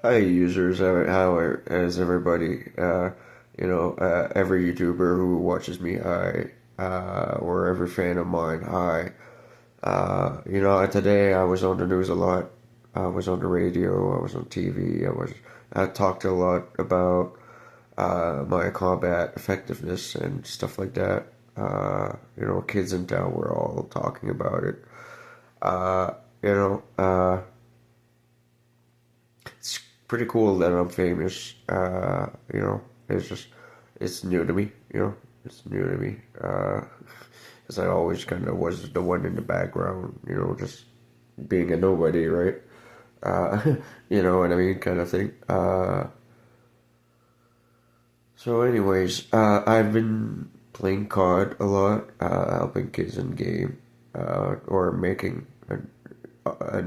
Hi users, how is everybody? Every YouTuber who watches me, hi, or every fan of mine, hi. Today I was on the news a lot. I was on the radio, I was on TV, I talked a lot about my combat effectiveness and stuff like that. Kids in town were all talking about it. Uh, you know, uh, it's pretty cool that I'm famous. It's just it's new to me. It's new to me. Because I always kind of was the one in the background. Just being a nobody, right? You know what I mean, kind of thing. I've been playing COD a lot, helping kids in game, or making an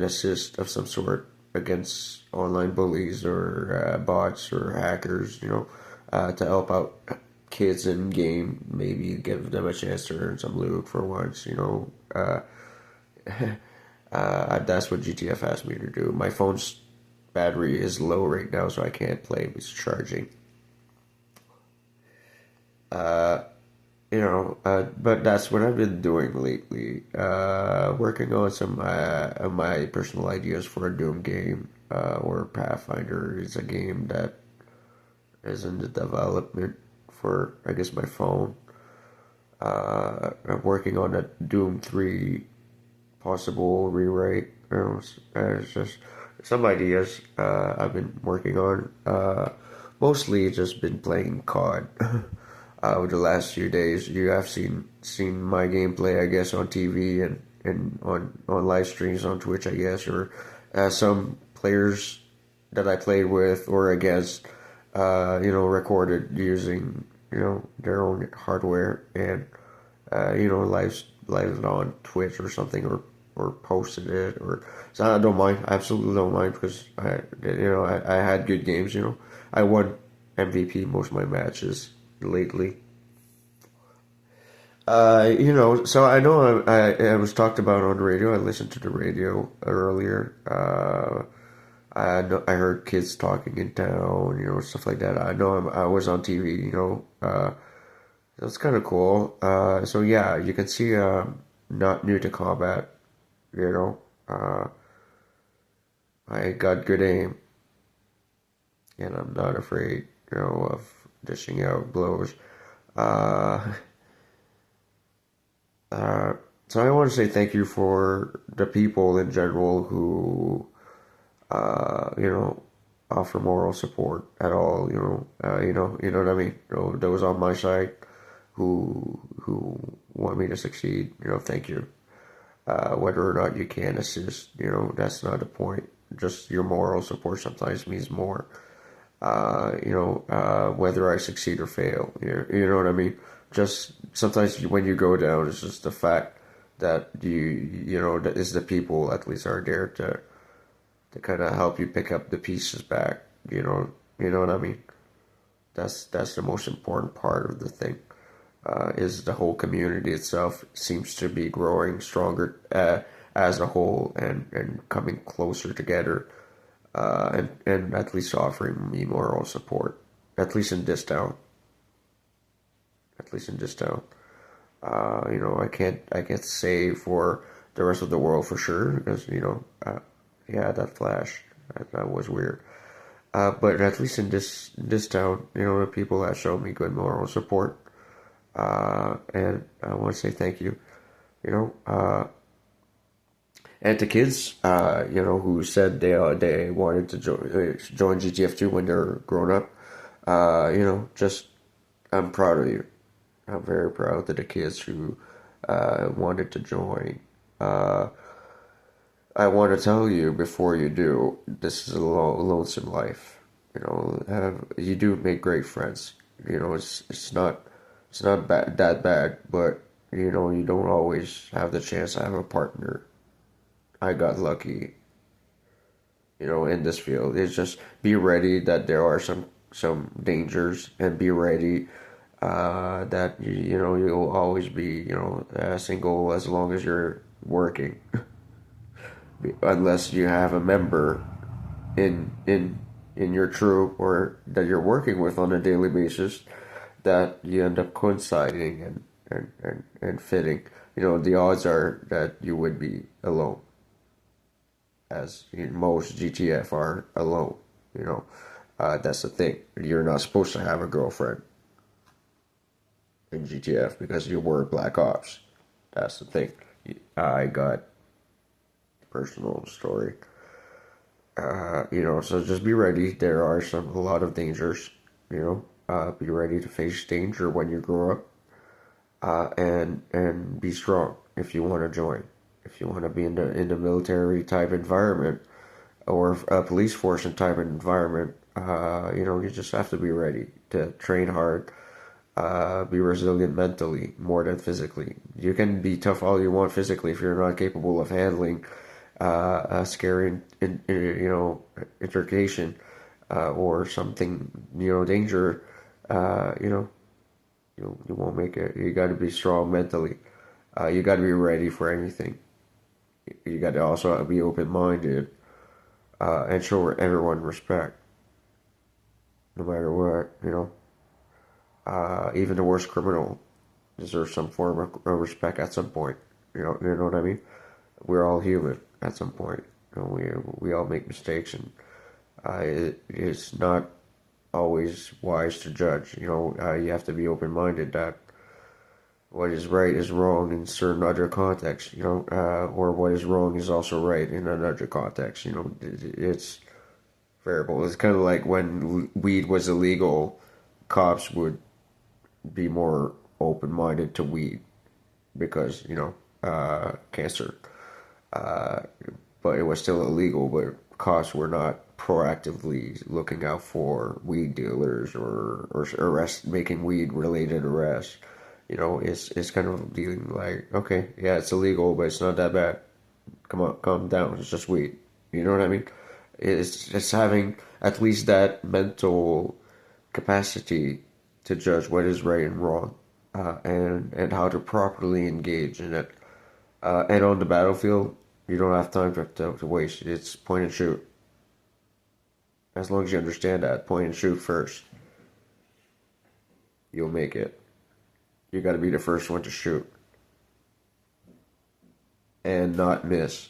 assist of some sort against online bullies or bots or hackers, to help out kids in game, maybe give them a chance to earn some loot for once. That's what GTF asked me to do. My phone's battery is low right now, so I can't play. It's charging. But that's what I've been doing lately. Working on some of my personal ideas for a Doom game, or Pathfinder is a game that is in the development for, I guess, my phone. I'm working on a Doom 3 possible rewrite. It's just some ideas I've been working on. Mostly just been playing COD. Over the last few days, you have seen my gameplay, I guess, on TV and on live streams on Twitch, I guess, or some players that I played with or against, recorded using their own hardware and live it on Twitch or something or posted it or so I don't mind. I absolutely don't mind because I had good games. I won MVP most of my matches lately. So I know I was talked about on the radio. I listened to the radio earlier. I heard kids talking in town, stuff like that. I know I was on TV, that's kind of cool. So yeah, you can see not new to combat, you know. Uh, I got good aim, and I'm not afraid, of dishing out blows. Uh, uh, so I want to say thank you for the people in general who, uh, you know, offer moral support at all. You know what I mean. Those on my side who want me to succeed. Thank you. Whether or not you can assist, that's not the point. Just your moral support sometimes means more. Whether I succeed or fail, you know what I mean? Just sometimes when you go down, it's just the fact that that is the people at least are there to kind of help you pick up the pieces back. You know what I mean? That's the most important part of the thing. Is the whole community itself seems to be growing stronger as a whole and coming closer together and at least offering me moral support, at least in this town. At least in this town. I can't say for the rest of the world for sure because yeah, that flash that was weird. But at least in this town, the people have shown me good moral support, and I want to say thank you. You know, and to kids, who said they wanted to join GTF2 when they're grown up, just I'm proud of you. I'm very proud of the kids who wanted to join. Uh, I want to tell you before you do, this is a lonesome life. You do make great friends. It's not that bad, but you don't always have the chance to have a partner. I got lucky, in this field. It's just be ready that there are some dangers and be ready that you'll always be single as long as you're working, unless you have a member in in your troop or that you're working with on a daily basis that you end up coinciding and fitting. You know, the odds are that you would be alone, as in most GTF are alone. You know, that's the thing. You're not supposed to have a girlfriend in GTF because you were Black Ops. That's the thing. I got personal story. You know, so just be ready. There are a lot of dangers. You know, be ready to face danger when you grow up, and be strong if you want to join. If you want to be in the military type environment or a police force type environment, you know, you just have to be ready to train hard, be resilient mentally more than physically. You can be tough all you want physically if you're not capable of handling a scary, you know, interrogation or something, you know, danger. You know, you won't make it. You got to be strong mentally. You got to be ready for anything. You got to also be open minded and show everyone respect, no matter what. You know, even the worst criminal deserves some form of respect at some point. You know what I mean? We're all human at some point. You know, we all make mistakes, and it's not always wise to judge. You know, you have to be open minded that what is right is wrong in certain other contexts. You know, or what is wrong is also right in another context. You know, it's variable. It's kind of like when weed was illegal, cops would be more open minded to weed because cancer. Uh, but it was still illegal. But cops were not proactively looking out for weed dealers or making weed related arrests. You know, it's kind of dealing like, okay, yeah, it's illegal, but it's not that bad. Come on, calm down. It's just weed. You know what I mean? It's having at least that mental capacity to judge what is right and wrong, and how to properly engage in it. And on the battlefield, you don't have time to waste. It's point and shoot. As long as you understand that, point and shoot first, you'll make it. You got to be the first one to shoot and not miss.